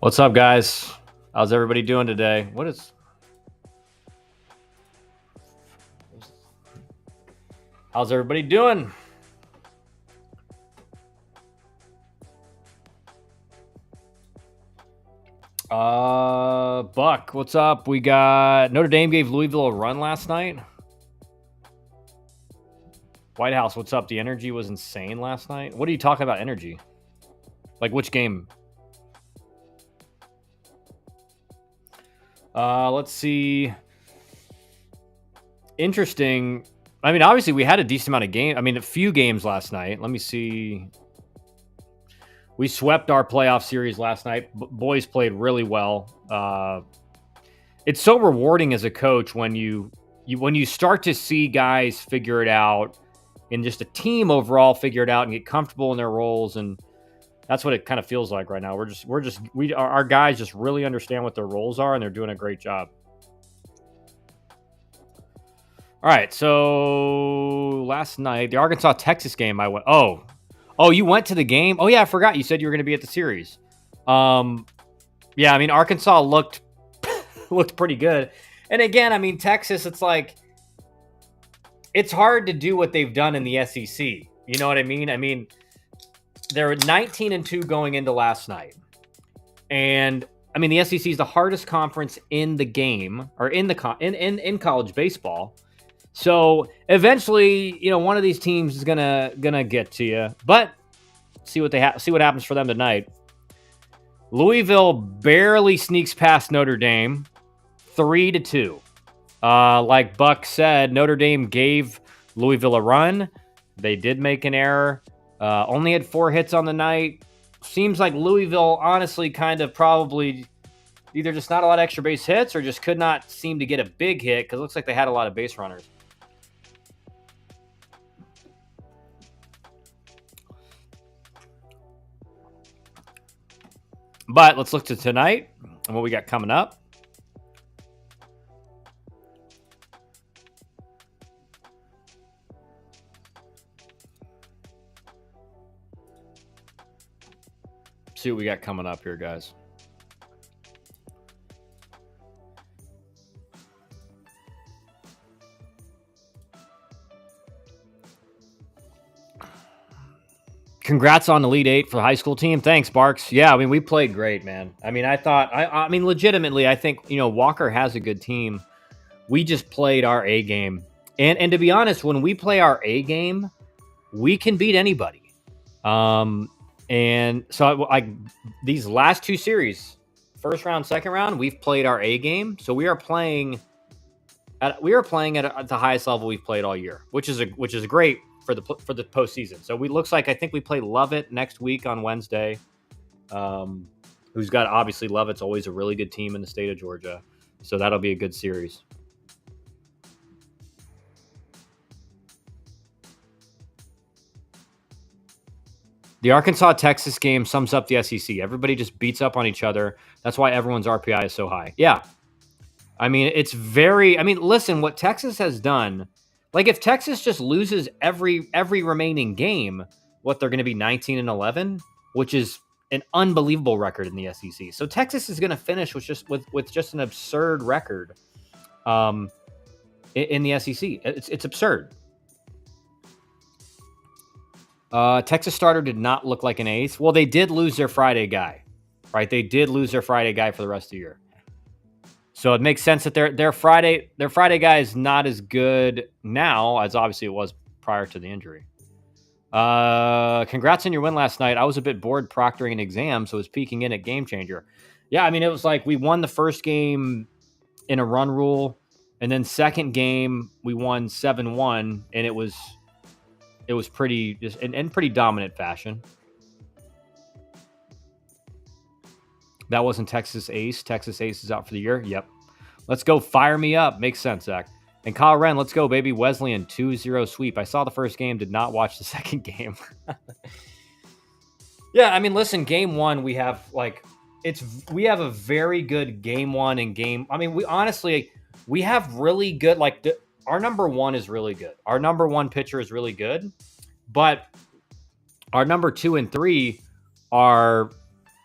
What's up, guys? How's everybody doing today? How's everybody doing? Buck, what's up? We got Notre Dame gave Louisville a run last night. White House, what's up? The energy was insane last night. What are you talking about energy? Like which game? Let's see. Interesting. I mean, obviously we had a decent amount of game. I mean, a few games last night. Let me see. We swept our playoff series last night. Boys played really well. It's so rewarding as a coach when you start to see guys figure it out and just a team overall figure it out and get comfortable in their roles, and that's what it kind of feels like right now. Our guys just really understand what their roles are, and they're doing a great job. All right, so last night the Arkansas Texas game, I went. Oh, you went to the game? Oh yeah, I forgot. You said you were going to be at the series. Yeah, I mean Arkansas looked pretty good, and again, I mean Texas. It's like it's hard to do what they've done in the SEC. You know what I mean? I mean they're 19-2 going into last night, and I mean the SEC is the hardest conference in the game or in in college baseball. So eventually, you know, one of these teams is gonna get to you. But see what happens for them tonight. Louisville barely sneaks past Notre Dame, 3-2. Like Buck said, Notre Dame gave Louisville a run. They did make an error. Only had 4 hits on the night. Seems like Louisville, honestly, kind of probably either just not a lot of extra base hits or just could not seem to get a big hit because it looks like they had a lot of base runners. But let's look to tonight and what we got coming up. See what we got coming up here, guys. Congrats on Elite Eight for the high school team. Thanks, Barks. Yeah, I mean, we played great, man. I mean, I mean, legitimately, I think, you know, Walker has a good team. We just played our A game. And to be honest, when we play our A game, we can beat anybody. And so these last 2 series, first round, second round, we've played our A game. So we are playing at the highest level we've played all year, which is great for the postseason. So looks like I think we play Lovett next week on Wednesday. Who's got obviously Lovett's always a really good team in the state of Georgia, so that'll be a good series. The Arkansas-Texas game sums up the SEC. Everybody just beats up on each other. That's why everyone's RPI is so high. Yeah. I mean, listen, what Texas has done, like if Texas just loses every remaining game, what they're going to be 19-11, which is an unbelievable record in the SEC. So Texas is going to finish with just an absurd record in the SEC. It's absurd. Texas starter did not look like an ace. Well, they did lose their Friday guy, right? They did lose their Friday guy for the rest of the year. So it makes sense that their Friday guy is not as good now as obviously it was prior to the injury. Congrats on your win last night. I was a bit bored proctoring an exam, so it was peeking in at Game Changer. Yeah, I mean, it was like we won the first game in a run rule, and then second game we won 7-1, and it was pretty just in pretty dominant fashion. That wasn't Texas Ace. Texas Ace is out for the year. Yep. Let's go. Fire me up. Makes sense, Zach. And Kyle Wren, let's go, baby. Wesleyan 2-0 sweep. I saw the first game, did not watch the second game. Yeah, I mean, listen, game 1, we have a very good game 1 and game. I mean, we have really good, our number 1 is really good. Our number 1 pitcher is really good, but our number 2 and 3 are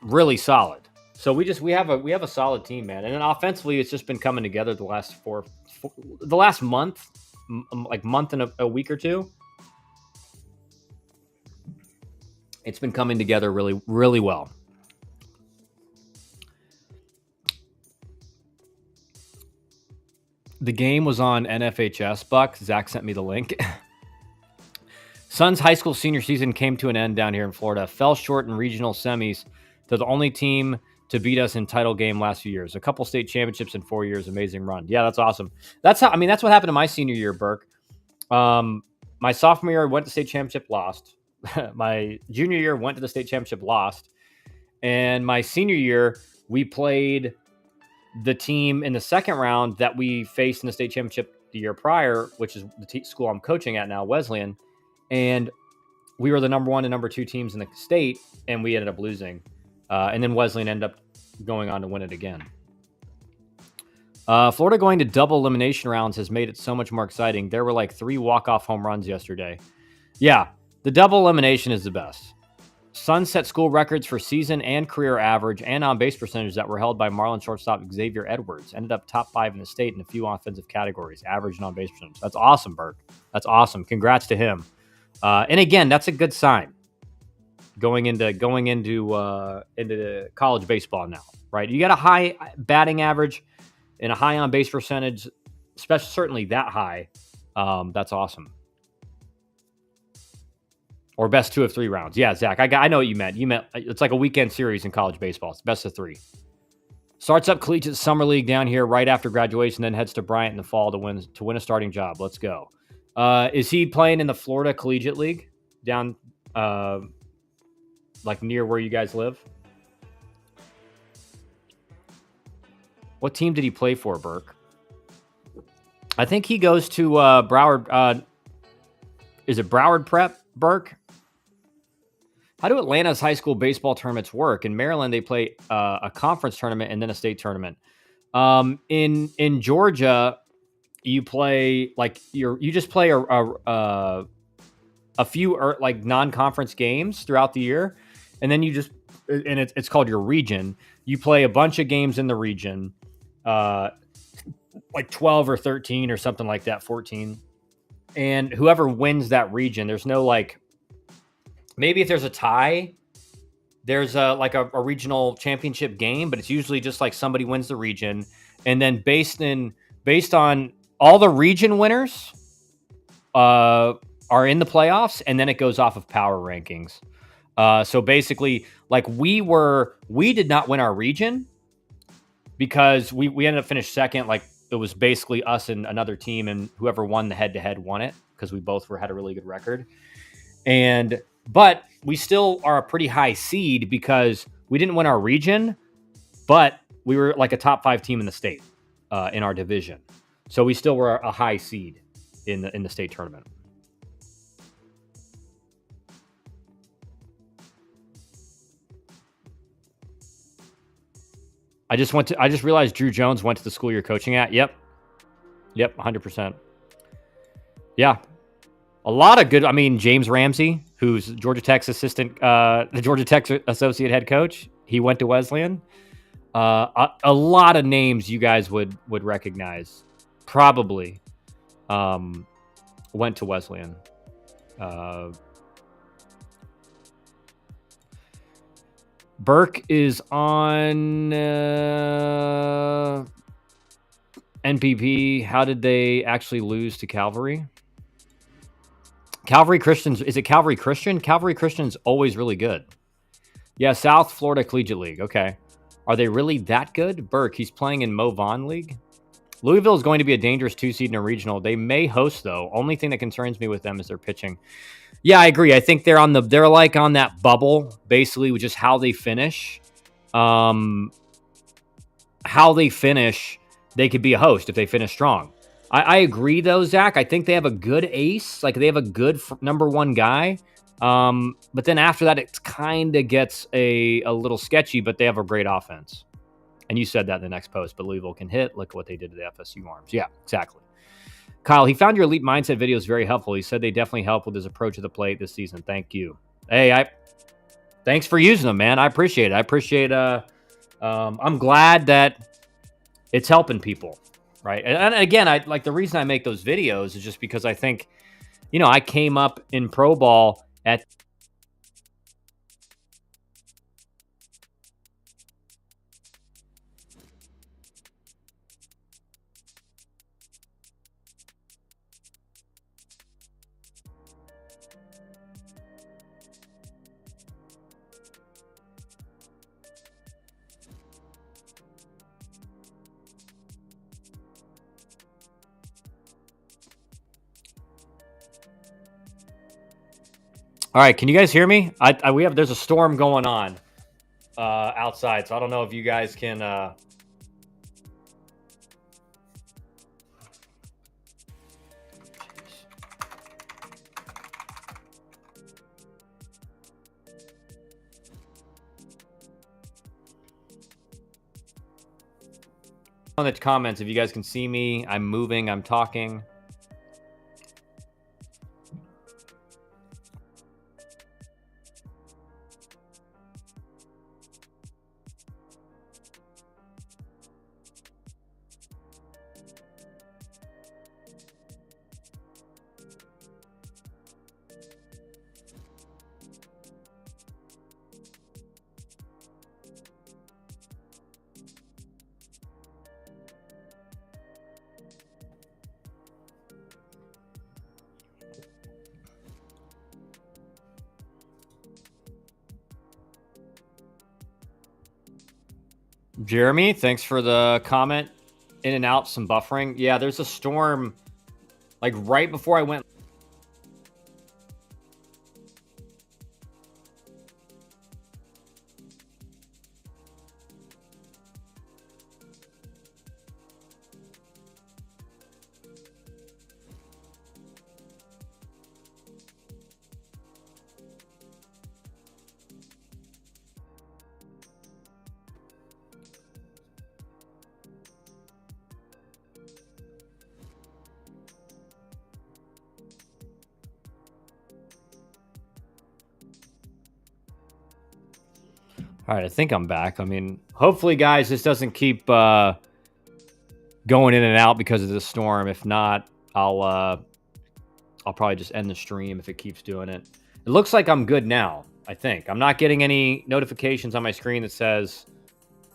really solid. So we have a solid team, man. And then offensively, it's just been coming together the last the last month, like month and a week or two. It's been coming together really, really well. The game was on NFHS, Buck. Zach sent me the link. Suns high school senior season came to an end down here in Florida. Fell short in regional semis to the only team to beat us in title game last few years. A couple state championships in 4 years. Amazing run. Yeah, that's awesome. That's what happened in my senior year, Burke. My sophomore year, I went to state championship, lost. My junior year, went to the state championship, lost. And my senior year, we played the team in the second round that we faced in the state championship the year prior, which is the school I'm coaching at now, Wesleyan. And we were the number 1 and number 2 teams in the state, and we ended up losing. And then Wesleyan ended up going on to win it again. Florida going to double elimination rounds has made it so much more exciting. There were like 3 walk-off home runs yesterday. Yeah, the double elimination is the best. Suns set school records for season and career average and on-base percentage that were held by Marlin shortstop Xavier Edwards. Ended up top 5 in the state in a few offensive categories, average and on-base percentage. That's awesome, Burke. That's awesome. Congrats to him. And again, that's a good sign going into college baseball now, right? You got a high batting average and a high on-base percentage, especially certainly that high. That's awesome. Or best 2 of 3 rounds. Yeah, Zach, I know what you meant. You meant it's like a weekend series in college baseball. It's best of 3. Starts up collegiate summer league down here right after graduation, then heads to Bryant in the fall to win a starting job. Let's go. Is he playing in the Florida Collegiate League down like near where you guys live? What team did he play for, Burke? I think he goes to Broward. Is it Broward Prep, Burke? How do Atlanta's high school baseball tournaments work? In Maryland, they play a conference tournament and then a state tournament. In Georgia, you play like you just play a few like non-conference games throughout the year, and then it's called your region. You play a bunch of games in the region, like 12 or 13 or something like that, 14, and whoever wins that region, there's no like. Maybe if there's a tie, there's like a regional championship game, but it's usually just like somebody wins the region, and then based on all the region winners are in the playoffs, and then it goes off of power rankings. So basically, like we did not win our region because we ended up finished second. Like it was basically us and another team, and whoever won the head-to-head won it because we both had a really good record. But we still are a pretty high seed because we didn't win our region, but we were like a top 5 team in the state in our division. So we still were a high seed in the state tournament. I just realized Drew Jones went to the school you're coaching at. Yep, 100%. Yeah. A lot of good. I mean, James Ramsey, who's Georgia Tech's the Georgia Tech associate head coach, he went to Wesleyan. A lot of names you guys would recognize probably went to Wesleyan. Burke is on NPP. How did they actually lose to Calvary? Calvary Christians, is it Calvary Christian? Calvary Christian's always really good. Yeah, South Florida Collegiate League. Okay. Are they really that good? Burke, he's playing in Mo Vaughn League. Louisville is going to be a dangerous 2 seed in a regional. They may host, though. Only thing that concerns me with them is their pitching. Yeah, I agree. I think they're like on that bubble, basically, with just how they finish. How they finish, they could be a host if they finish strong. I agree, though, Zach. I think they have a good ace. Like, they have a good number 1 guy. But then after that, it kind of gets a little sketchy, but they have a great offense. And you said that in the next post, but Louisville can hit. Look at what they did to the FSU Arms. Yeah, exactly. Kyle, he found your Elite Mindset videos very helpful. He said they definitely help with his approach to the plate this season. Thank you. Hey, thanks for using them, man. I appreciate it. I appreciate I'm glad that it's helping people, right? And again, I like the reason I make those videos is just because I think, I came up in pro ball at. All right, can you guys hear me? There's a storm going on outside, so I don't know if you guys can. On the comments, if you guys can see me, I'm moving, I'm talking. Jeremy, thanks for the comment. In and out, some buffering. Yeah, there's a storm like right before I went. All right, I think I'm back. I mean, hopefully, guys, this doesn't keep going in and out because of the storm. If not, I'll probably just end the stream if it keeps doing it. It looks like I'm good now, I think. I'm not getting any notifications on my screen that says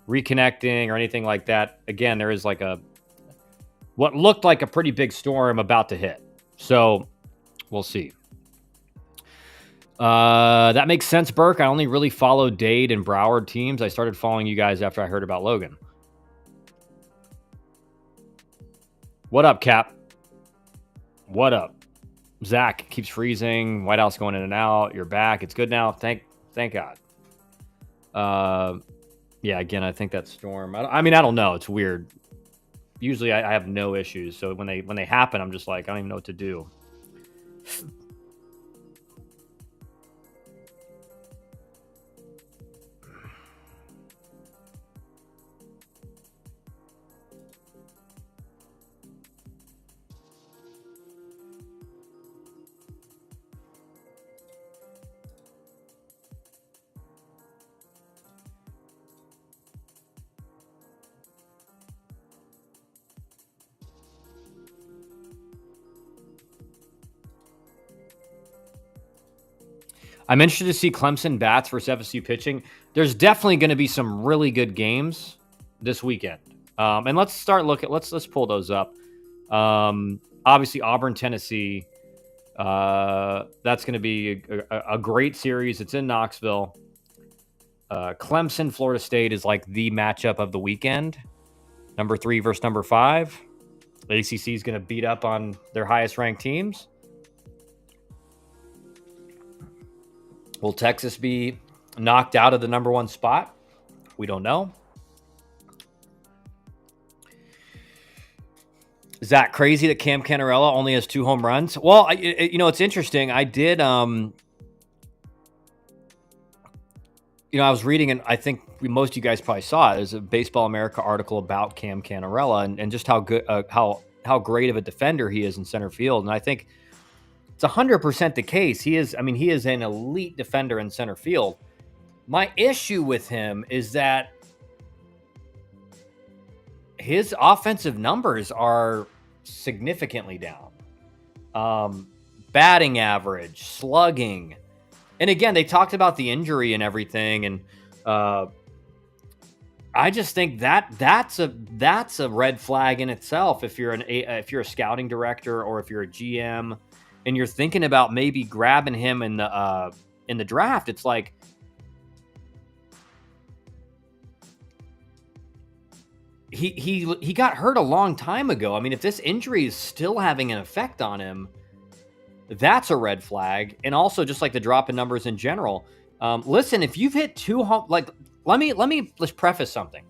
reconnecting or anything like that. Again, there is like what looked like a pretty big storm about to hit. So we'll see. That makes sense, Burke. I only really follow Dade and Broward teams. I started following you guys after I heard about Logan. What up, Cap? What up? Zach keeps freezing. White House going in and out. You're back. It's good now. Thank God. Yeah. Again, I think that storm. I don't know. It's weird. Usually, I have no issues. So when they happen, I'm just like, I don't even know what to do. I'm interested to see Clemson bats versus FSU pitching. There's definitely going to be some really good games this weekend. And let's start looking. Let's pull those up. Obviously, Auburn, Tennessee. That's going to be a great series. It's in Knoxville. Clemson, Florida State is like the matchup of the weekend. Number 3 versus number 5. The ACC is going to beat up on their highest ranked teams. Will Texas be knocked out of the number 1 spot? We don't know. Is that crazy that Cam Canarella only has 2 home runs? Well, it's interesting. I did, I was reading, and I think most of you guys probably saw it. There's a Baseball America article about Cam Canarella and just how good, how great of a defender he is in center field. And I think it's 100% the case. He is an elite defender in center field. My issue with him is that his offensive numbers are significantly down. Batting average, slugging. And again, they talked about the injury and everything. And I just think that's a red flag in itself. If you're a scouting director or if you're a GM and you're thinking about maybe grabbing him in the draft, it's like, he got hurt a long time ago. I mean, if this injury is still having an effect on him, that's a red flag. And also just like the drop in numbers in general. Listen, if you've hit let's preface something.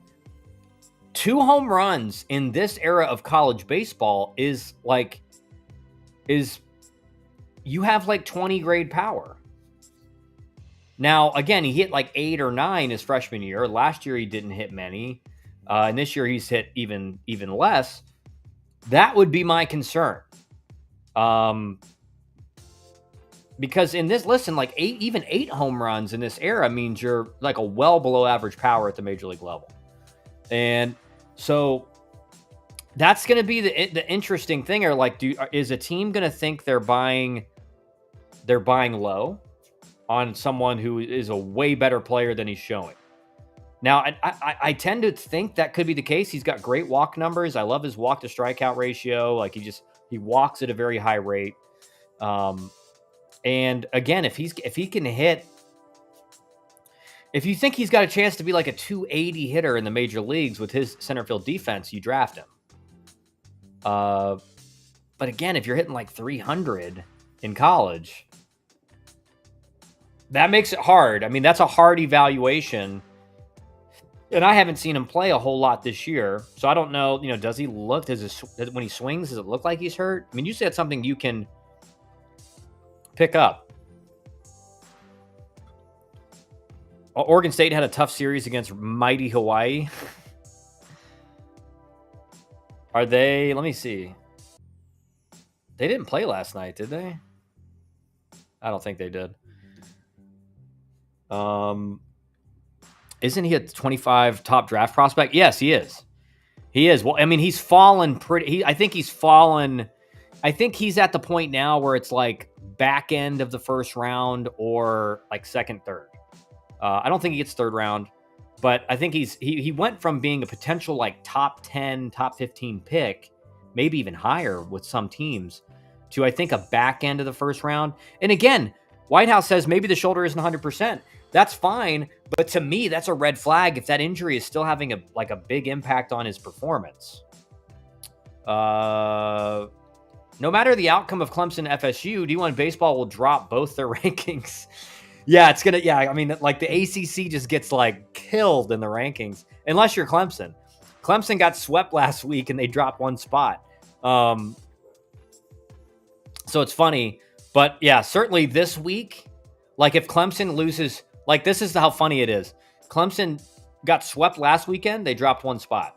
2 home runs in this era of college baseball is you have like 20 grade power. Now, again, he hit like 8 or 9 his freshman year. Last year, he didn't hit many. And this year, he's hit even less. That would be my concern. Because in this, listen, like 8 home runs in this era means you're like a well below average power at the major league level. And so that's going to be the interesting thing. Or like, is a team going to think they're buying low on someone who is a way better player than he's showing? Now, I tend to think that could be the case. He's got great walk numbers. I love his walk to strikeout ratio. Like he walks at a very high rate. And again, if he can hit, if you think he's got a chance to be like a 280 hitter in the major leagues with his center field defense, you draft him. But again, if you're hitting like 300 in college, that makes it hard. I mean, that's a hard evaluation. And I haven't seen him play a whole lot this year. So I don't know, does he look, when he swings, does it look like he's hurt? I mean, usually that's something you can pick up. Oregon State had a tough series against mighty Hawaii. Let me see. They didn't play last night, did they? I don't think they did. Isn't he a 25 top draft prospect? Yes, he is. He is. Well, I mean, he's fallen I think he's at the point now where it's like back end of the first round or like second, third. I don't think he gets third round, but I think he went from being a potential like top 10, top 15 pick, maybe even higher with some teams, to I think a back end of the first round. And again, Whitehouse says maybe the shoulder isn't 100%. That's fine, but to me, that's a red flag if that injury is still having a big impact on his performance. No matter the outcome of Clemson FSU, D1 baseball will drop both their rankings. I mean, like the ACC just gets like killed in the rankings, unless you're Clemson. Clemson got swept last week and they dropped 1 spot. So it's funny, but yeah, certainly this week, like if Clemson loses, like this is how funny it is. Clemson got swept last weekend. They dropped 1 spot.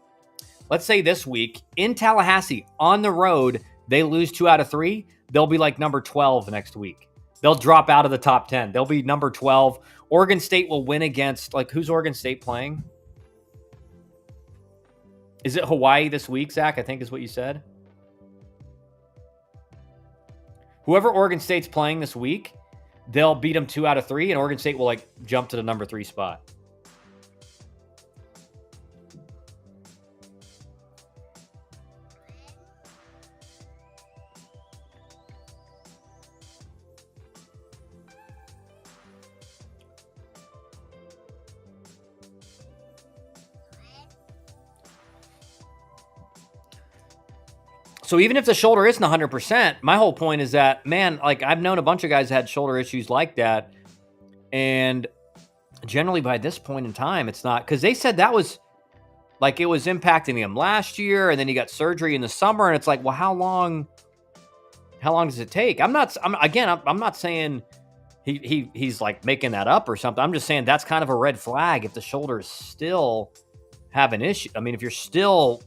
Let's say this week in Tallahassee on the road, they lose 2 out of 3. They'll be like number 12 next week. They'll drop out of the top 10. They'll be number 12. Oregon State will win against, like, who's Oregon State playing? Is it Hawaii this week, Zach? I think is what you said. Whoever Oregon State's playing this week, they'll beat them 2 out of 3, and Oregon State will like jump to the number 3 spot. So even if the shoulder isn't 100%, my whole point is that, man, like I've known a bunch of guys that had shoulder issues like that. And generally by this point in time, it's not, because they said that was like, it was impacting him last year. And then he got surgery in the summer. And it's like, well, how long does it take? I'm not saying he's like making that up or something. I'm just saying that's kind of a red flag if the shoulders still have an issue. I mean, if you're still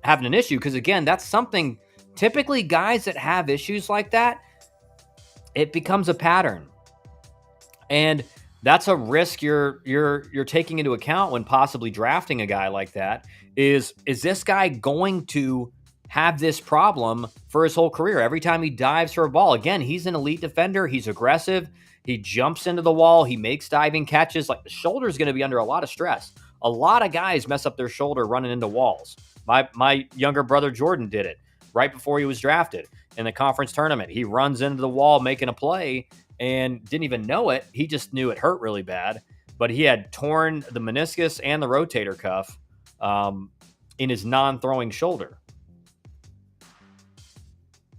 having an issue, because again, that's something typically guys that have issues like that, it becomes a pattern. And That's a risk you're taking into account when possibly drafting a guy like that. Is this guy going to have this problem for his whole career? Every time he dives for a ball, again, he's an elite defender. He's aggressive. He jumps into the wall. He makes diving catches. Like, the shoulder is going to be under a lot of stress. A lot of guys mess up their shoulder running into walls. My younger brother Jordan did it right before he was drafted in the conference tournament. He runs into the wall making a play and didn't even know it. He just knew it hurt really bad, but he had torn the meniscus and the rotator cuff in his non-throwing shoulder.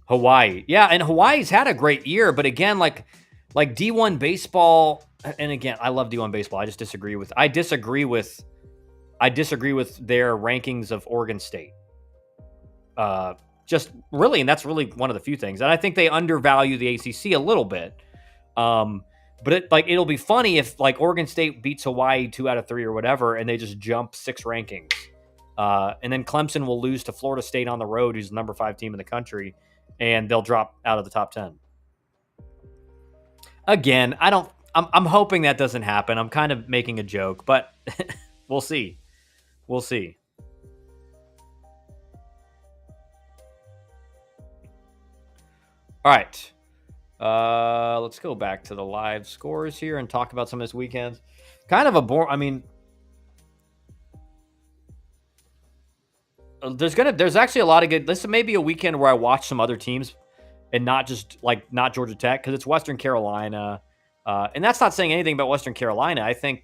Hawaii. Yeah, and Hawaii's had a great year, but again, like D1 baseball, and again, I love D1 baseball. I disagree with their rankings of Oregon State. Just really, and that's really one of the few things. And I think they undervalue the ACC a little bit. But it'll be funny if like Oregon State beats Hawaii 2 out of 3 or whatever, and they just jump 6 rankings. And then Clemson will lose to Florida State on the road, who's the number 5 team in the country, and they'll drop out of the top 10. Again, I'm hoping that doesn't happen. I'm kind of making a joke, but we'll see. We'll see. All right. Let's go back to the live scores here and talk about some of this weekend. Kind of a bore. I mean, there's actually a lot of good. This may be a weekend where I watch some other teams and not Georgia Tech, because it's Western Carolina, and that's not saying anything about Western Carolina. I think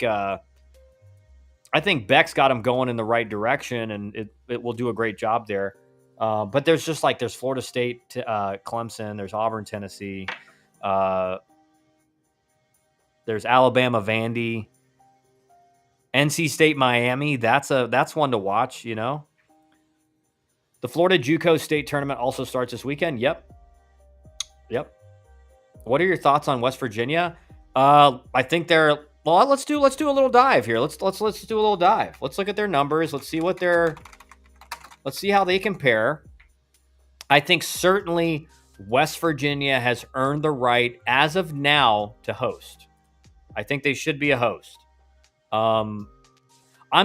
Beck's got them going in the right direction, and it will do a great job there. But there's Florida State, Clemson, there's Auburn, Tennessee, there's Alabama, Vandy, NC State, Miami. That's one to watch. You know, the Florida JUCO State tournament also starts this weekend. Yep. What are your thoughts on West Virginia? I think they're well. Let's do a little dive here. Let's do a little dive. Let's look at their numbers. Let's see how they compare. I think certainly West Virginia has earned the right as of now to host. I think they should be a host. I'm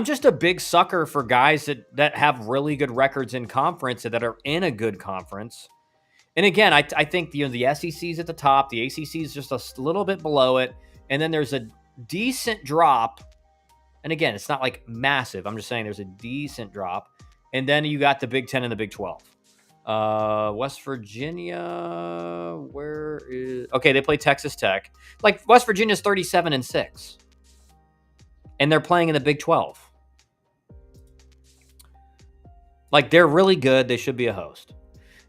just a big sucker for guys that have really good records in conference and that are in a good conference. And again, I think the SEC is at the top. The ACC is just a little bit below it. And then there's a decent drop. And again, it's not like massive. I'm just saying there's a decent drop. And then you got the Big 10 and the Big 12. West Virginia, okay, they play Texas Tech. Like, West Virginia's 37-6. And they're playing in the Big 12. Like, they're really good. They should be a host.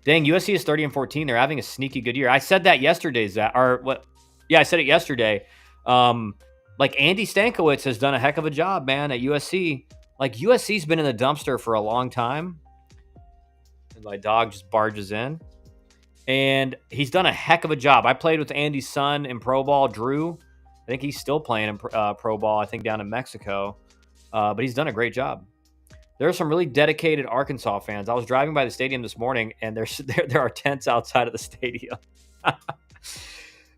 Dang, USC is 30-14. They're having a sneaky good year. I said that yesterday, Zach. Or what? Yeah, I said it yesterday. Like, Andy Stankiewicz has done a heck of a job, man, at USC. Like, USC's been in the dumpster for a long time. And my dog just barges in. And he's done a heck of a job. I played with Andy's son in pro ball, Drew. I think he's still playing in pro ball, I think, down in Mexico. But he's done a great job. There are some really dedicated Arkansas fans. I was driving by the stadium this morning, and there are tents outside of the stadium.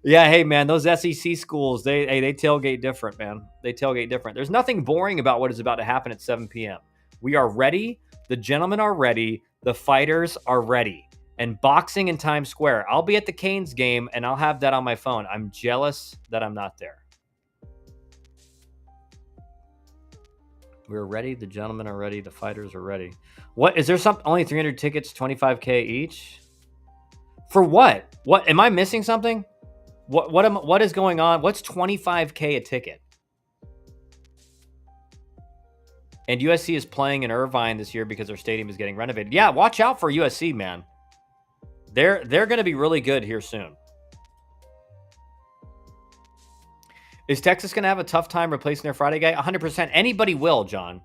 Yeah, hey, man, those SEC schools, they tailgate different, man. They tailgate different. There's nothing boring about what is about to happen at 7 p.m. We are ready. The gentlemen are ready. The fighters are ready. And boxing in Times Square. I'll be at the Canes game, and I'll have that on my phone. I'm jealous that I'm not there. We're ready. The gentlemen are ready. The fighters are ready. What is there? Only 300 tickets, $25K each. For what? What am I missing? Something? What is going on? What's $25K a ticket? And USC is playing in Irvine this year because their stadium is getting renovated. Yeah, watch out for USC, man. They're going to be really good here soon. Is Texas going to have a tough time replacing their Friday guy? 100%. Anybody will, John.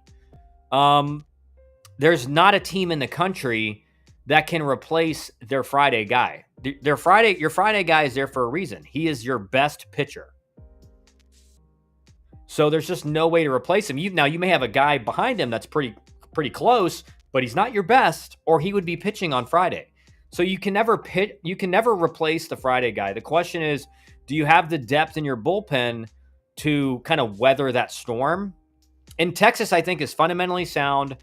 There's not a team in the country that can replace their Friday guy. Your Friday guy is there for a reason. He is your best pitcher. So there's just no way to replace him. Now you may have a guy behind him that's pretty close, but he's not your best, or he would be pitching on Friday. So you can never replace the Friday guy. The question is, do you have the depth in your bullpen to kind of weather that storm. And Texas, I think, is fundamentally sound.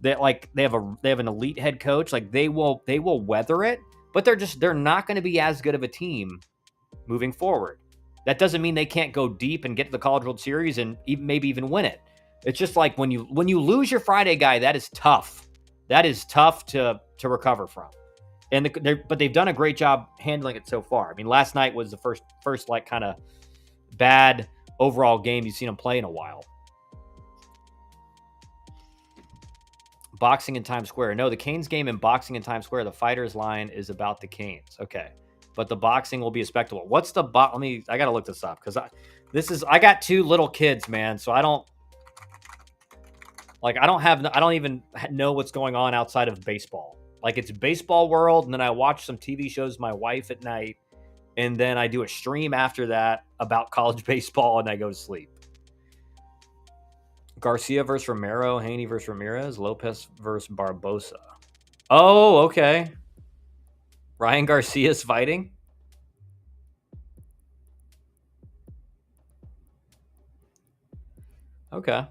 That like they have an elite head coach. Like they will weather it, but they're not going to be as good of a team moving forward. That doesn't mean they can't go deep and get to the College World Series and maybe even win it. It's just like when you lose your Friday guy, that is tough. That is tough to recover from. And but they've done a great job handling it so far. I mean, last night was the first like kind of bad overall game you've seen them play in a while. Boxing in Times Square. No, the Canes game in boxing in Times Square, the fighters line is about the Canes. Okay. But the boxing will be a spectacle. What's the I got to look this up because I got two little kids, man. So I don't even know what's going on outside of baseball. Like it's baseball world. And then I watch some TV shows with my wife at night. And then I do a stream after that about college baseball and I go to sleep. Garcia versus Romero, Haney versus Ramirez, Lopez versus Barbosa. Oh, okay. Ryan Garcia's fighting. Okay.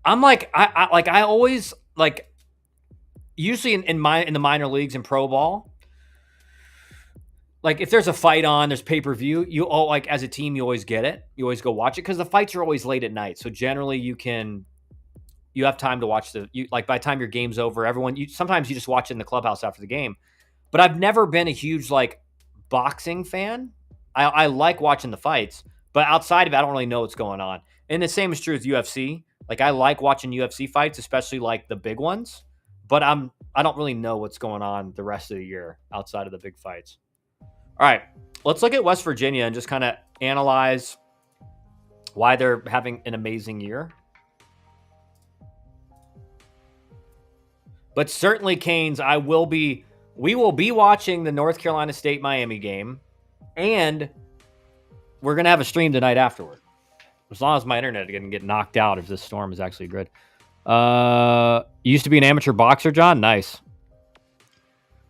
I'm like, I always like, usually in the minor leagues and pro ball, like if there's a fight on, there's pay-per-view, you all like as a team, you always get it. You always go watch it because the fights are always late at night. So generally you have time to watch like by the time your game's over, sometimes you just watch it in the clubhouse after the game. But I've never been a huge like boxing fan. I like watching the fights, but outside of it, I don't really know what's going on. And the same is true with UFC. Like I like watching UFC fights, especially like the big ones, but I don't really know what's going on the rest of the year outside of the big fights. All right, let's look at West Virginia and just kind of analyze why they're having an amazing year. But certainly Canes, we will be watching the North Carolina State Miami game, and we're going to have a stream tonight afterward. As long as my internet didn't get knocked out if this storm is actually good. You used to be an amateur boxer, John? Nice.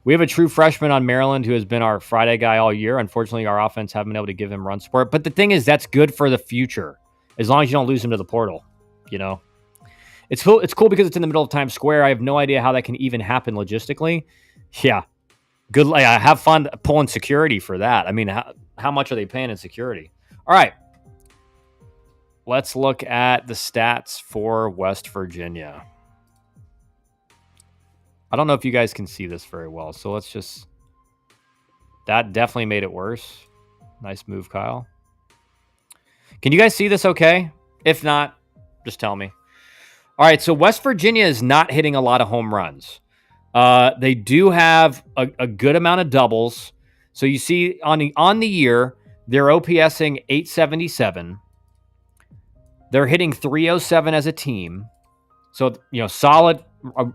We have a true freshman on Maryland who has been our Friday guy all year. Unfortunately, our offense haven't been able to give him run support. But the thing is, that's good for the future, as long as you don't lose him to the portal, you know? It's cool because it's in the middle of Times Square. I have no idea how that can even happen logistically. Yeah. Good. Have fun pulling security for that. I mean, how much are they paying in security? All right. Let's look at the stats for West Virginia. I don't know if you guys can see this very well. So let's just... That definitely made it worse. Nice move, Kyle. Can you guys see this okay? If not, just tell me. All right, so West Virginia is not hitting a lot of home runs. They do have a good amount of doubles. So you see on the year, they're OPSing 877. They're hitting 307 as a team. So, solid,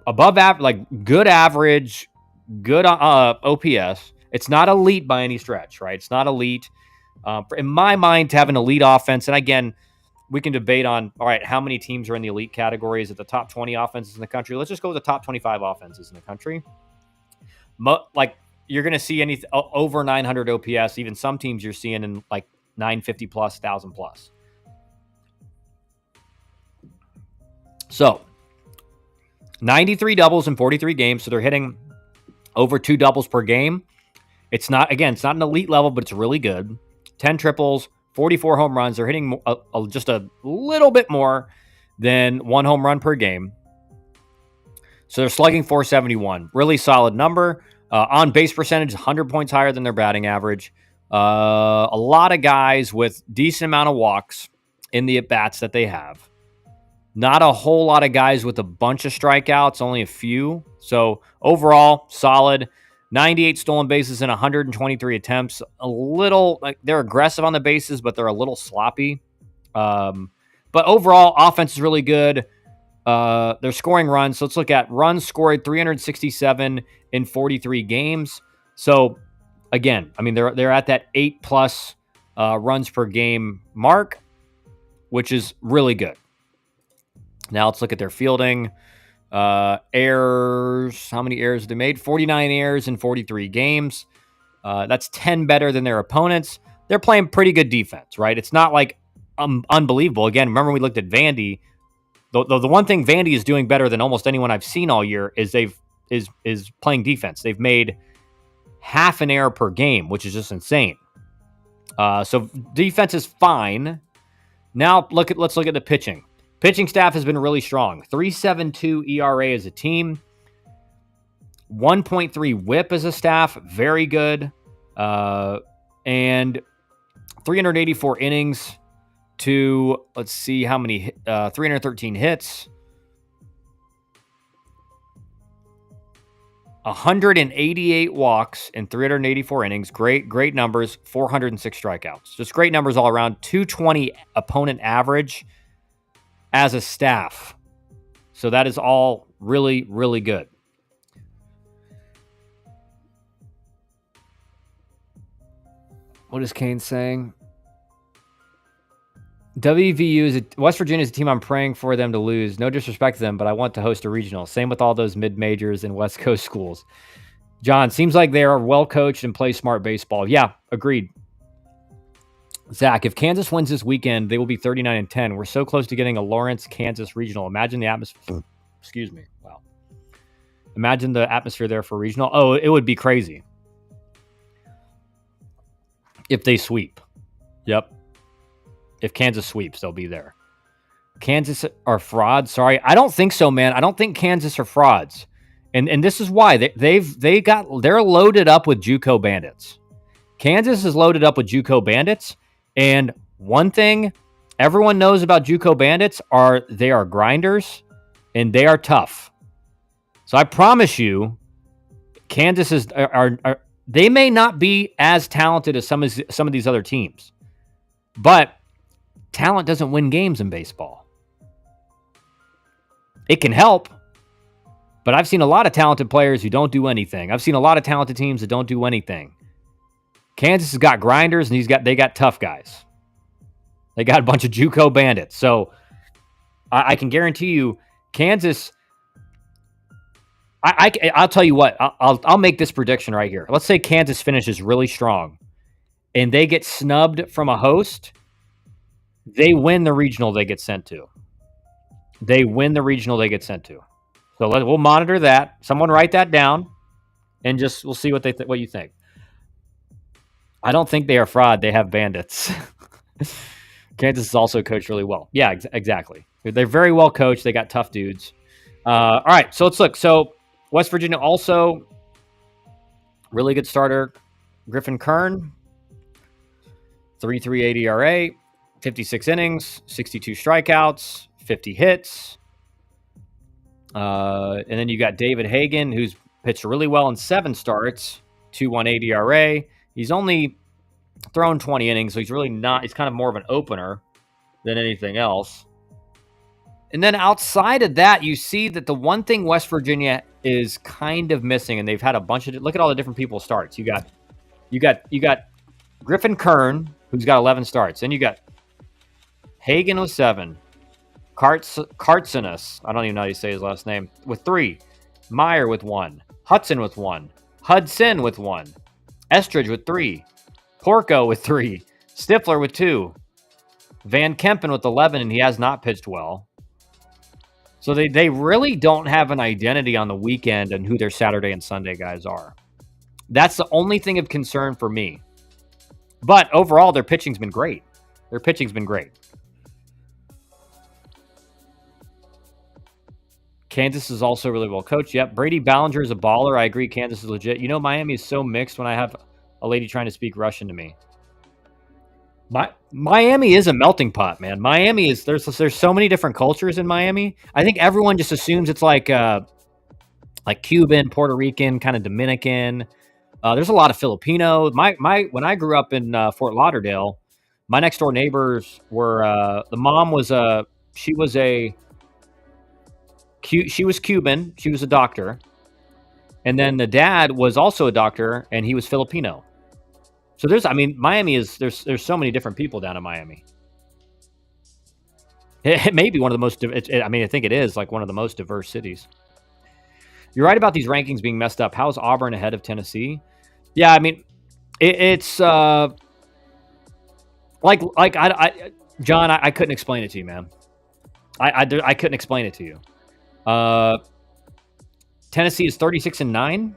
above average, like good average, good OPS. It's not elite by any stretch, right? It's not elite. In my mind, to have an elite offense, and again, we can debate on, all right, how many teams are in the elite category? Is it the top 20 offenses in the country? Let's just go with the top 25 offenses in the country. Like, you're going to see anything over 900 OPS. Even some teams you're seeing in like 950 plus, 1,000 plus. So, 93 doubles in 43 games. So they're hitting over 2 doubles per game. It's not an elite level, but it's really good. 10 triples, 44 home runs. They're hitting just a little bit more than 1 home run per game. So they're slugging 471. Really solid number. On base percentage, 100 points higher than their batting average. A lot of guys with decent amount of walks in the at-bats that they have. Not a whole lot of guys with a bunch of strikeouts, only a few. So overall, solid. 98 stolen bases in 123 attempts. A little, like, they're aggressive on the bases, but they're a little sloppy. But overall, offense is really good. They're scoring runs. So let's look at runs scored 367 in 43 games. So again, I mean, they're at that 8+ runs per game mark, which is really good. Now let's look at their fielding. Errors. How many errors have they made? 49 errors in 43 games. That's 10 better than their opponents. They're playing pretty good defense, right? It's not like unbelievable. Again, remember we looked at Vandy. The one thing Vandy is doing better than almost anyone I've seen all year is is playing defense. They've made half an error per game, which is just insane. So defense is fine. Now let's look at the pitching. Pitching staff has been really strong. 3.72 ERA as a team. 1.3 WHIP as a staff, very good. And 384 innings to, let's see how many, 313 hits. 188 walks in 384 innings. Great numbers. 406 strikeouts. Just great numbers all around. 220 opponent average as a staff. So that is all really, really good. What is Kane saying? WVU is West Virginia is a team I'm praying for them to lose. No disrespect to them, but I want to host a regional. Same with all those mid-majors and West Coast schools. John, seems like they are well coached and play smart baseball. Yeah, agreed. Zach, if Kansas wins this weekend, they will be 39-10. We're so close to getting a Lawrence, Kansas regional. Imagine the atmosphere. Excuse me. Wow. Imagine the atmosphere there for regional. Oh, it would be crazy. If they sweep. Yep. If Kansas sweeps, they'll be there. Kansas are frauds. Sorry, I don't think so, man. I don't think Kansas are frauds, and this is why they're loaded up with JUCO bandits. Kansas is loaded up with JUCO bandits, and one thing everyone knows about JUCO bandits are they are grinders and they are tough. So I promise you, Kansas are they may not be as talented as some of these other teams, but talent doesn't win games in baseball. It can help, but I've seen a lot of talented players who don't do anything. I've seen a lot of talented teams that don't do anything. Kansas has got grinders, and they got tough guys. They got a bunch of JUCO bandits. So I can guarantee you, Kansas. I'll tell you what. I'll make this prediction right here. Let's say Kansas finishes really strong, and they get snubbed from a host. They win the regional they get sent to. So we'll monitor that. Someone write that down, and we'll see what what you think. I don't think they are fraud. They have bandits. Kansas is also coached really well. Yeah, exactly. They're very well coached. They got tough dudes. All right, so let's look. So West Virginia also really good starter, Griffin Kern, 3.38 ERA. 56 innings, 62 strikeouts, 50 hits. And then you got David Hagan, who's pitched really well in 7 starts, 2.18 ERA. He's only thrown 20 innings, so he's really not. He's kind of more of an opener than anything else. And then outside of that, you see that the one thing West Virginia is kind of missing, and they've had a bunch of. Look at all the different people starts. You got Griffin Kern, who's got 11 starts. Then you got Hagan with 7. Kartsinus, I don't even know how you say his last name, with 3. Meyer with 1. Hudson with 1. Hudson with 1. Estridge with 3. Porco with 3. Stifler with 2. Van Kempen with 11, and he has not pitched well. So they really don't have an identity on the weekend and who their Saturday and Sunday guys are. That's the only thing of concern for me. But overall, their pitching's been great. Kansas is also really well coached. Yep. Brady Ballinger is a baller. I agree. Kansas is legit. You know, Miami is so mixed when I have a lady trying to speak Russian to me. Miami is a melting pot, man. Miami is there's so many different cultures in Miami. I think everyone just assumes it's like Cuban, Puerto Rican, kind of Dominican. There's a lot of Filipino. When I grew up in Fort Lauderdale, my next door neighbors were the mom was she was Cuban. She was a doctor. And then the dad was also a doctor, and he was Filipino. So Miami is, there's so many different people down in Miami. It may be one of the most, I think it is like one of the most diverse cities. You're right about these rankings being messed up. How's Auburn ahead of Tennessee? Yeah, it's John, I couldn't explain it to you, man. I couldn't explain it to you. Tennessee is 36-9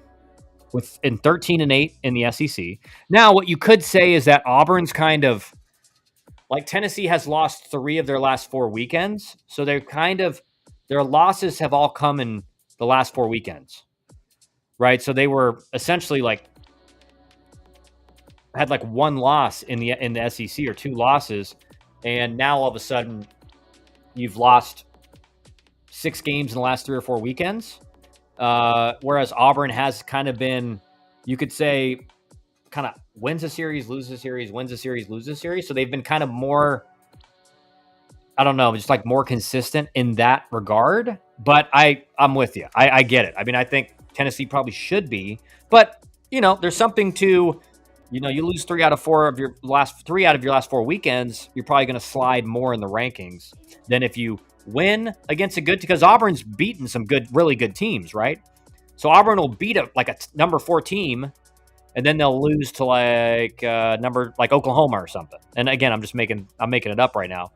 with and 13-8 in the SEC. Now, what you could say is that Auburn's kind of like Tennessee has lost 3 of their last 4 weekends, so they're kind of their losses have all come in the last 4 weekends, right? So they were essentially like had like 1 loss in the SEC or 2 losses, and now all of a sudden you've lost 6 games in the last 3 or 4 weekends. Whereas Auburn has kind of been, you could say, kind of wins a series, loses a series, wins a series, loses a series. So they've been kind of more, I don't know, just like more consistent in that regard. But I'm with you. I get it. I mean, I think Tennessee probably should be, but there's something to, you lose 3 out of 4 of your last 4 weekends, you're probably going to slide more in the rankings than if you win against a good, because Auburn's beaten some really good teams, right? So Auburn will beat a number 4 team, and then they'll lose to like Oklahoma or something. And again, I'm making it up right now.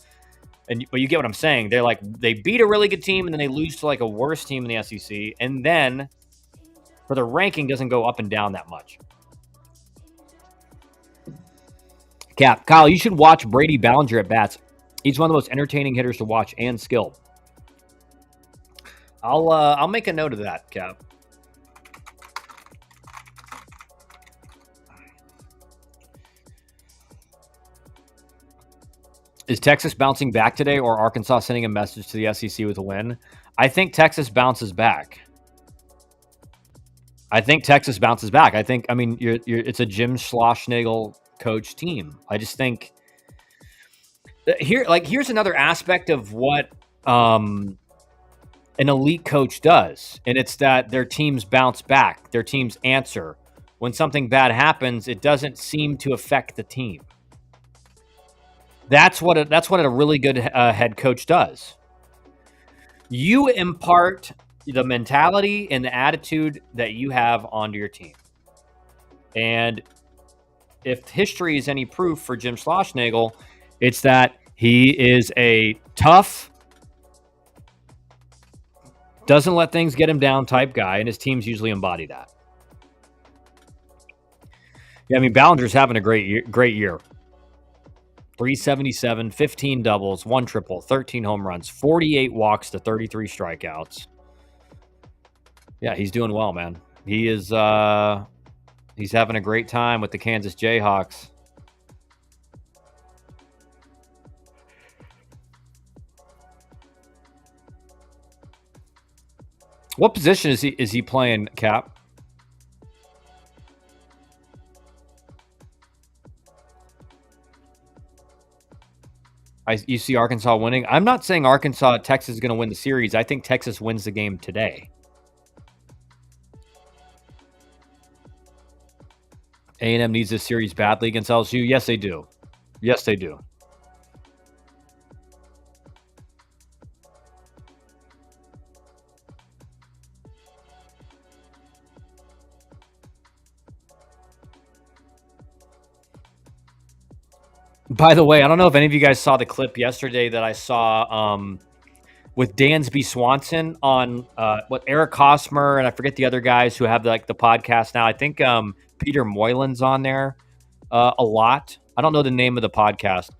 But you get what I'm saying. They're like, they beat a really good team and then they lose to like a worse team in the SEC, and then for the ranking doesn't go up and down that much. Cap, Kyle, you should watch Brady Ballinger at bats. He's one of the most entertaining hitters to watch and skilled. I'll make a note of that, Cap. Is Texas bouncing back today, or Arkansas sending a message to the SEC with a win? I think Texas bounces back. I think, it's a Jim Schlossnagle coach team. I just think here's another aspect of what an elite coach does, and it's that their teams bounce back, their teams answer. When something bad happens, it doesn't seem to affect the team. That's what a really good head coach does. You impart the mentality and the attitude that you have onto your team. And if history is any proof for Jim Schlossnagle, it's that he is a tough, doesn't let things get him down type guy, and his teams usually embody that. Yeah, I mean, Ballinger's having a great year. 377, 15 doubles, 1 triple, 13 home runs, 48 walks to 33 strikeouts. Yeah, he's doing well, man. He is he's having a great time with the Kansas Jayhawks. What position is he playing, Cap? You see Arkansas winning? I'm not saying Texas is going to win the series. I think Texas wins the game today. A&M needs this series badly against LSU. Yes, they do. Yes, they do. By the way, I don't know if any of you guys saw the clip yesterday that I saw with Dansby Swanson on Eric Hosmer, and I forget the other guys who have the podcast now. I think Peter Moylan's on there a lot. I don't know the name of the podcast,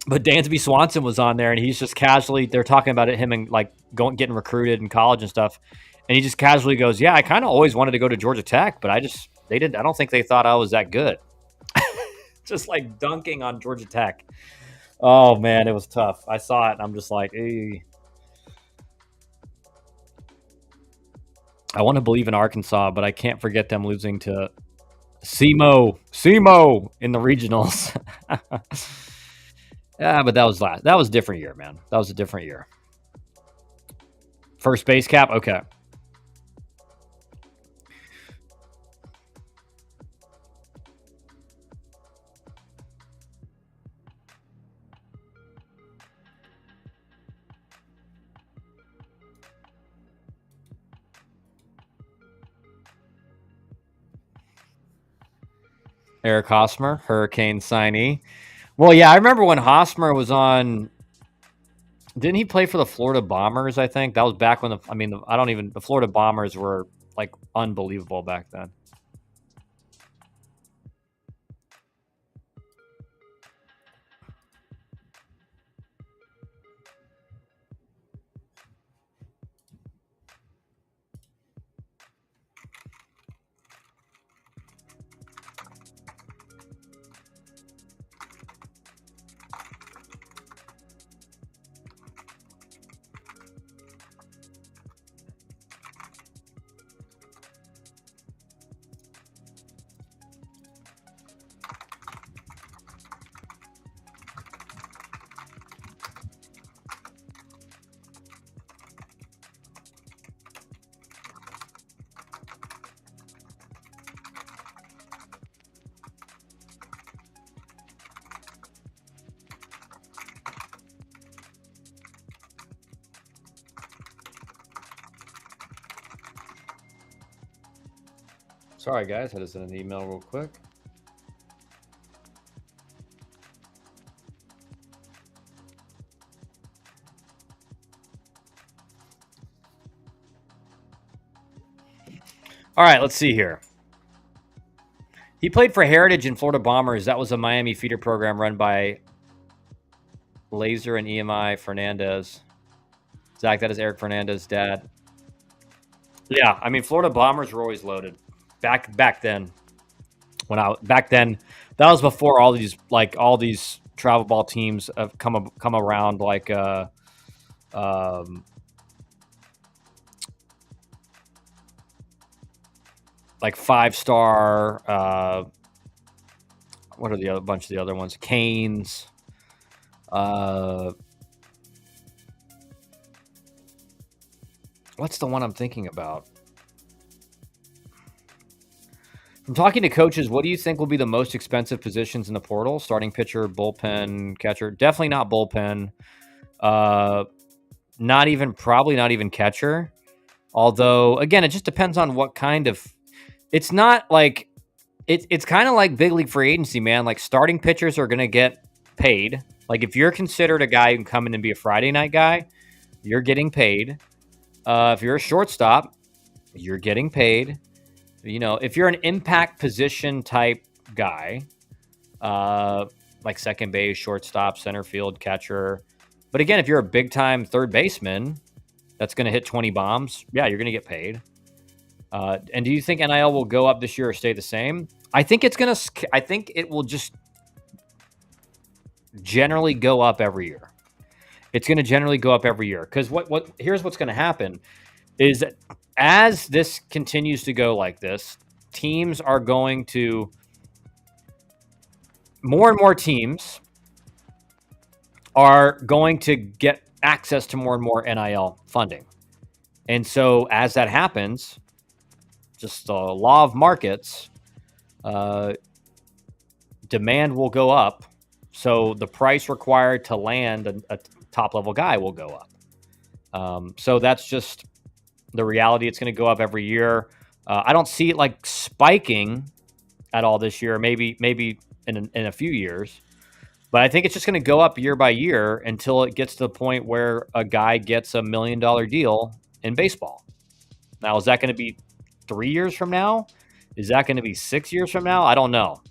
but Dansby Swanson was on there, and he's just casually, they're talking about him and getting recruited in college and stuff, and he just casually goes, "Yeah, I kind of always wanted to go to Georgia Tech, but I don't think they thought I was that good." Just like dunking on Georgia Tech. Oh man, it was tough. I saw it and I'm just like, hey. I want to believe in Arkansas, but I can't forget them losing to SEMO in the regionals. Yeah, but that was a different year, man. That was a different year. First base, Cap? Okay. Eric Hosmer, Hurricane signee. Well, yeah, I remember when Hosmer was on. Didn't he play for the Florida Bombers? I think that was back when I don't even. The Florida Bombers were like unbelievable back then. Sorry, guys, I just sent an email real quick. All right, let's see here. He played for Heritage and Florida Bombers. That was a Miami feeder program run by Laser and EMI Fernandez. Zach, that is Eric Fernandez's dad. Yeah, I mean, Florida Bombers were always loaded back then. Back then, that was before all these travel ball teams have come around like 5-star. What are the other bunch of the other ones? Canes. What's the one I'm thinking about? From talking to coaches, what do you think will be the most expensive positions in the portal? Starting pitcher, bullpen, catcher. Definitely not bullpen. Probably not even catcher. Although, again, it just depends on what kind of. It's not like it's kind of like big league free agency, man. Like starting pitchers are going to get paid. Like if you're considered a guy who can come in and be a Friday night guy, you're getting paid. If you're a shortstop, you're getting paid. You know, if you're an impact position type guy, like second base, shortstop, center field, catcher. But again, if you're a big time third baseman that's going to hit 20 bombs, yeah, you're going to get paid. And do you think NIL will go up this year or stay the same? I think it will just generally go up every year. It's going to generally go up every year because here's what's going to happen is that as this continues to go like this, teams are going to more and more teams are going to get access to more and more NIL funding. And so as that happens, just the law of markets, demand will go up. So the price required to land a top level guy will go up. So that's just the reality. It's going to go up every year. I don't see it like spiking at all this year. Maybe in a few years, but I think it's just going to go up year by year until it gets to the point where a guy gets $1 million deal in baseball. Now, is that going to be 3 years from now? Is that going to be 6 years from now? I don't know.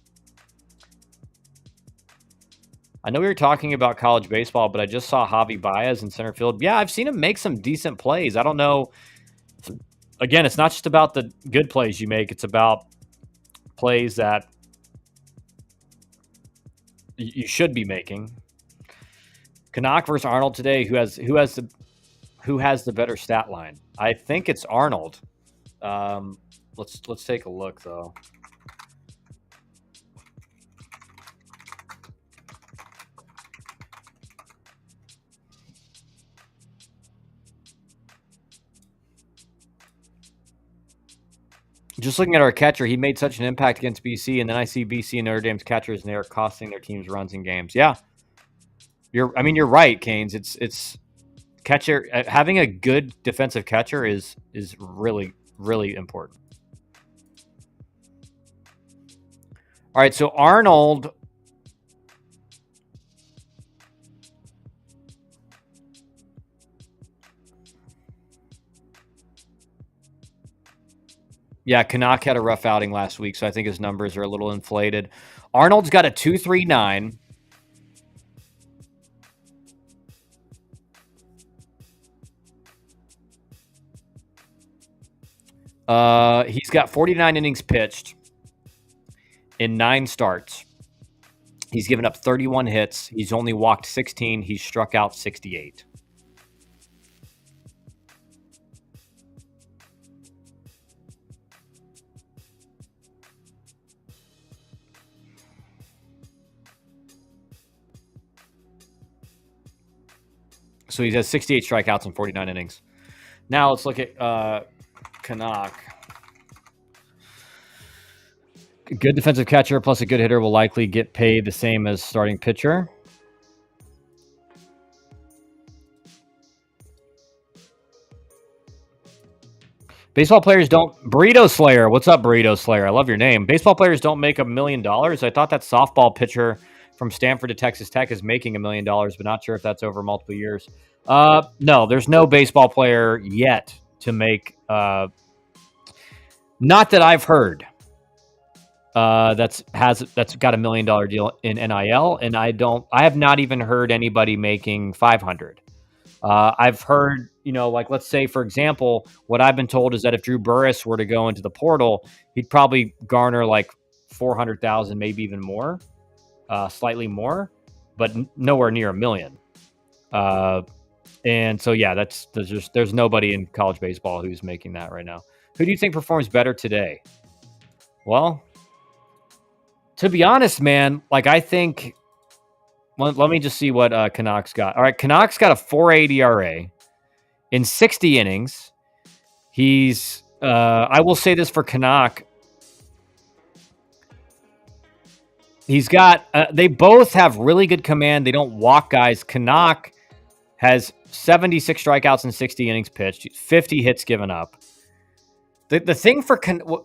I know we were talking about college baseball, but I just saw Javi Baez in center field. Yeah, I've seen him make some decent plays. I don't know. Again, it's not just about the good plays you make. It's about plays that you should be making. Canuck versus Arnold today. Who has the better stat line? I think it's Arnold. Let's take a look though. Just looking at our catcher, he made such an impact against BC, and then I see BC and Notre Dame's catchers, and they're costing their teams runs in games. Yeah, you're right, Canes. It's catcher having a good defensive catcher is really important. All right, so Arnold Yeah, Canuck had a rough outing last week, so I think his numbers are a little inflated. Arnold's got a 2.39. He's got 49 innings pitched in 9 starts. He's given up 31 hits. He's only walked 16. He's struck out 68. So he has 68 strikeouts in 49 innings. Now let's look at Canuck. A good defensive catcher plus a good hitter will likely get paid the same as starting pitcher. Baseball players don't. Burrito Slayer. What's up, Burrito Slayer? I love your name. Baseball players don't make $1 million. I thought that softball pitcher from Stanford to Texas Tech is making $1 million, but not sure if that's over multiple years. No, there's no baseball player yet to make. Not that I've heard. That's got $1 million deal in NIL, and I have not even heard anybody making 500. I've heard, like let's say for example, what I've been told is that if Drew Burris were to go into the portal, he'd probably garner like 400,000, maybe even more, slightly more, but nowhere near $1 million. And so yeah, there's nobody in college baseball who's making that right now. Who do you think performs better today? Well, to be honest, man, like I think. Let me just see what Canucks got. All right, Canucks got a 4.8 ERA in 60 innings. He's. I will say this for Canuck. He's got. They both have really good command. They don't walk guys. Canuck has 76 strikeouts in 60 innings pitched, 50 hits given up. The thing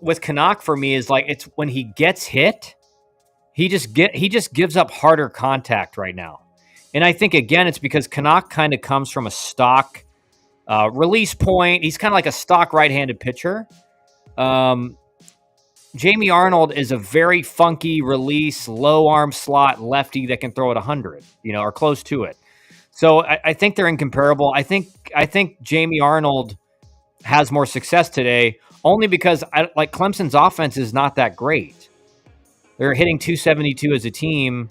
with Canuck for me is like it's when he gets hit. He just gives up harder contact right now. And I think, again, it's because Canuck kind of comes from a stock release point. He's kind of like a stock right-handed pitcher. Jamie Arnold is a very funky release, low arm slot lefty that can throw it 100, or close to it. So I think they're incomparable. I think Jamie Arnold has more success today only because Clemson's offense is not that great. They're hitting 272 as a team.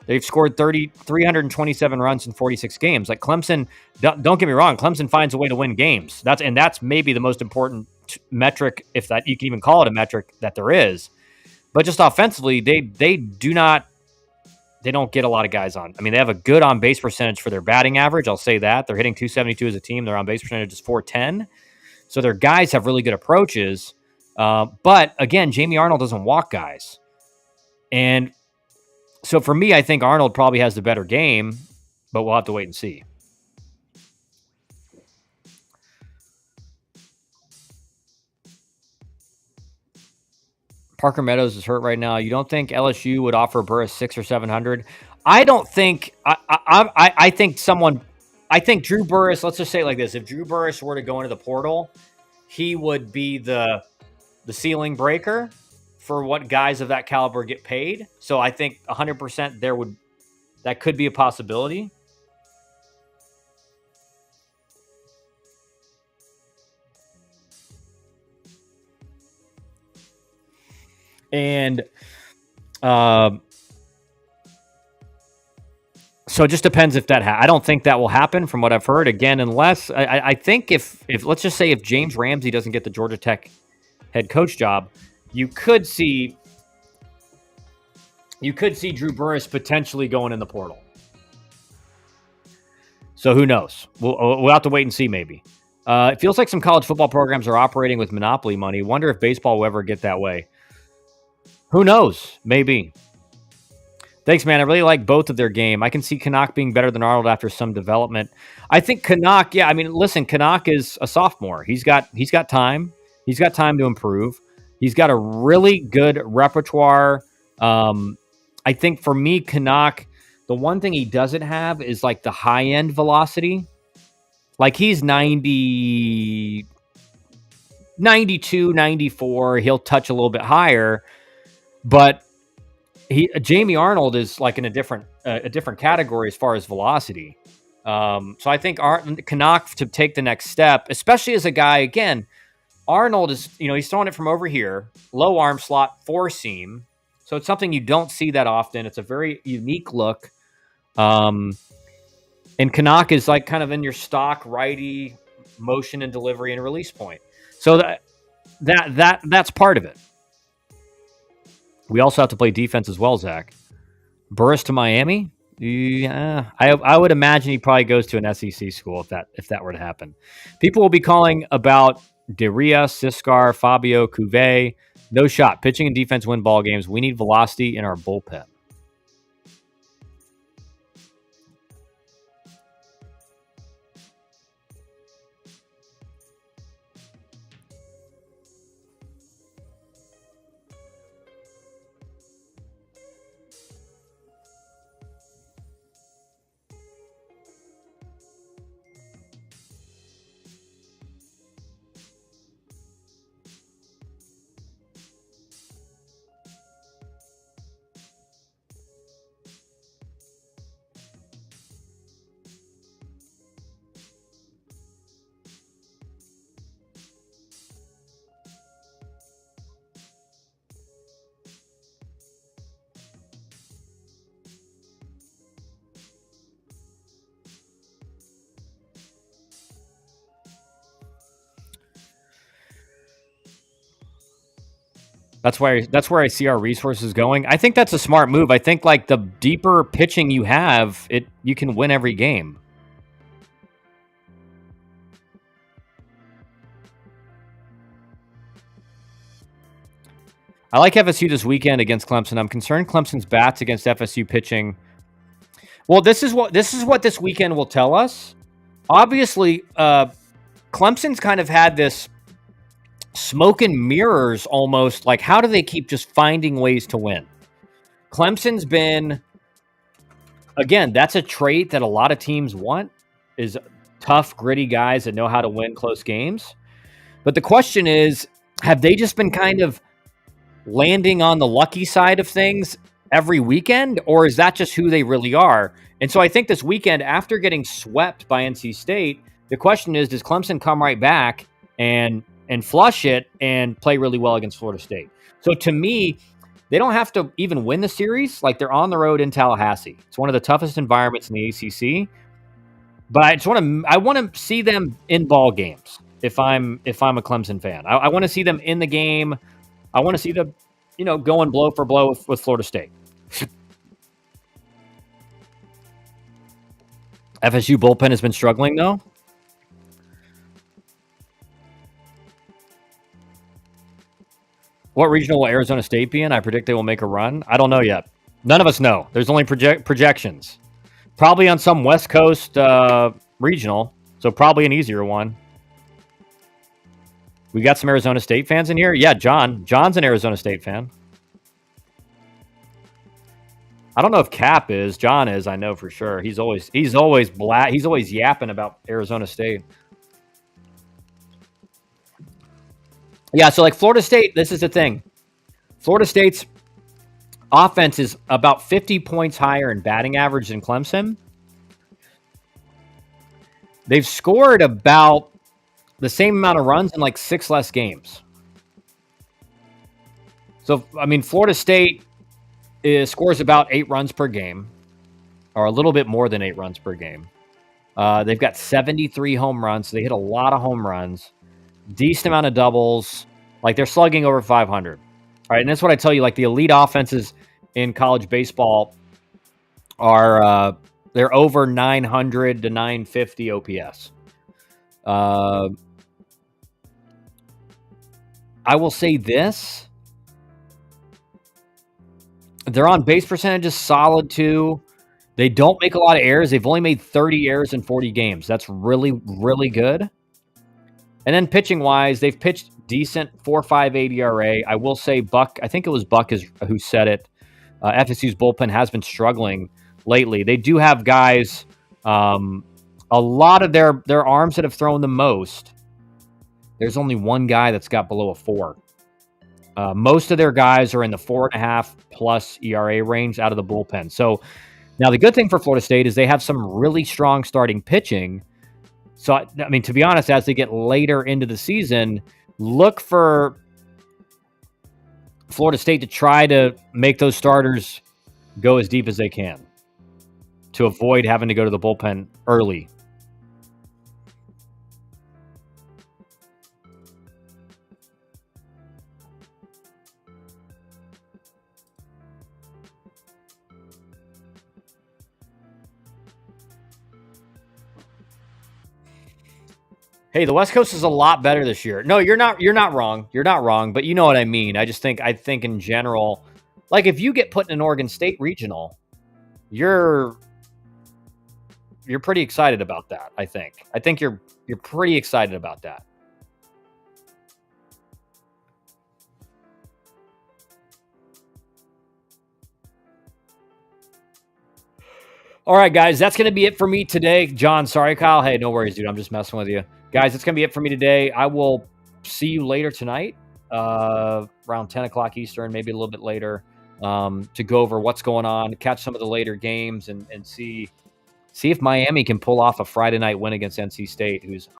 They've scored 327 runs in 46 games. Like Clemson, don't get me wrong, Clemson finds a way to win games. That's maybe the most important metric, if that you can even call it a metric, that there is. But just offensively, they don't get a lot of guys on. I mean, they have a good on base percentage for their batting average. I'll say that. They're hitting 272 as a team. Their on base percentage is 410. So their guys have really good approaches. But again, Jamie Arnold doesn't walk guys. And so for me, I think Arnold probably has the better game, but we'll have to wait and see. Parker Meadows is hurt right now. You don't think LSU would offer Burris 600 or 700? I don't think. I think Drew Burris. Let's just say it like this: if Drew Burris were to go into the portal, he would be the ceiling breaker for what guys of that caliber get paid. So I think 100% that could be a possibility. And so it just depends if that I don't think that will happen from what I've heard. Again, unless I think if let's just say if James Ramsey doesn't get the Georgia Tech head coach job, you could see Drew Burris potentially going in the portal. So who knows? We'll have to wait and see maybe. It feels like some college football programs are operating with monopoly money. Wonder if baseball will ever get that way. Who knows? Maybe. Thanks, man. I really like both of their game. I can see Canuck being better than Arnold after some development. I think Canuck, yeah, I mean, listen, Canuck is a sophomore. He's got time. He's got time to improve. He's got a really good repertoire. I think for me, Canuck, the one thing he doesn't have is like the high-end velocity. Like he's 90, 92, 94. He'll touch a little bit higher, but Jamie Arnold is like in a different category as far as velocity. So I think Canuck to take the next step, especially as a guy again. Arnold is, he's throwing it from over here, low arm slot, four seam. So it's something you don't see that often. It's a very unique look. And Canuck is like kind of in your stock righty motion and delivery and release point. So that's part of it. We also have to play defense as well, Zach. Burris to Miami? Yeah, I would imagine he probably goes to an SEC school if that were to happen. People will be calling about Deria, Siskar, Fabio, Cuvée. No shot. Pitching and defense win ball games. We need velocity in our bullpen. That's where I see our resources going. I think that's a smart move. I think like the deeper pitching you have, you can win every game. I like FSU this weekend against Clemson. I'm concerned Clemson's bats against FSU pitching. Well, this is what this weekend will tell us. Obviously, Clemson's kind of had this smoke and mirrors almost. Like, how do they keep just finding ways to win? Clemson's been, again, that's a trait that a lot of teams want, is tough, gritty guys that know how to win close games. But the question is, have they just been kind of landing on the lucky side of things every weekend, or is that just who they really are? And so I think this weekend, after getting swept by NC State, the question is, does Clemson come right back and flush it and play really well against Florida State? So to me, they don't have to even win the series. Like, they're on the road in Tallahassee. It's one of the toughest environments in the ACC. But I want to see them in ball games. If I'm a Clemson fan, I want to see them in the game. I want to see them, going blow for blow with Florida State. FSU bullpen has been struggling, though. What regional will Arizona State be in? I predict they will make a run. I don't know yet. None of us know. There's only projections. Probably on some West Coast regional, so probably an easier one. We got some Arizona State fans in here. Yeah, John. John's an Arizona State fan. I don't know if Cap is. John is. I know for sure. He's always yapping about Arizona State. Yeah, so like Florida State, this is the thing. Florida State's offense is about 50 points higher in batting average than Clemson. They've scored about the same amount of runs in like 6 less games. So, I mean, Florida State scores about 8 runs per game, or a little bit more than 8 runs per game. They've got 73 home runs, so they hit a lot of home runs. Decent amount of doubles. Like, they're slugging over 500. All right, and that's what I tell you. Like, the elite offenses in college baseball are they're over 900 to 950 OPS. I will say this. Their on-base percentage is solid, too. They don't make a lot of errors. They've only made 30 errors in 40 games. That's really, really good. And then pitching-wise, they've pitched decent, 4.58 ERA. I will say Buck, I think it was Buck who said it. FSU's bullpen has been struggling lately. They do have guys, a lot of their arms that have thrown the most. There's only one guy that's got below a 4. Most of their guys are in the 4.5 plus ERA range out of the bullpen. So now the good thing for Florida State is they have some really strong starting pitching. So, I mean, to be honest, as they get later into the season, look for Florida State to try to make those starters go as deep as they can to avoid having to go to the bullpen early. Hey, the West Coast is a lot better this year. No, you're not wrong. You're not wrong, but you know what I mean. I think in general, like if you get put in an Oregon State regional, you're pretty excited about that, I think you're pretty excited about that. All right, guys, that's going to be it for me today. John, sorry, Kyle. Hey, no worries, dude. I'm just messing with you. Guys, that's going to be it for me today. I will see you later tonight, around 10 o'clock Eastern, maybe a little bit later, to go over what's going on, catch some of the later games, and see if Miami can pull off a Friday night win against NC State, who's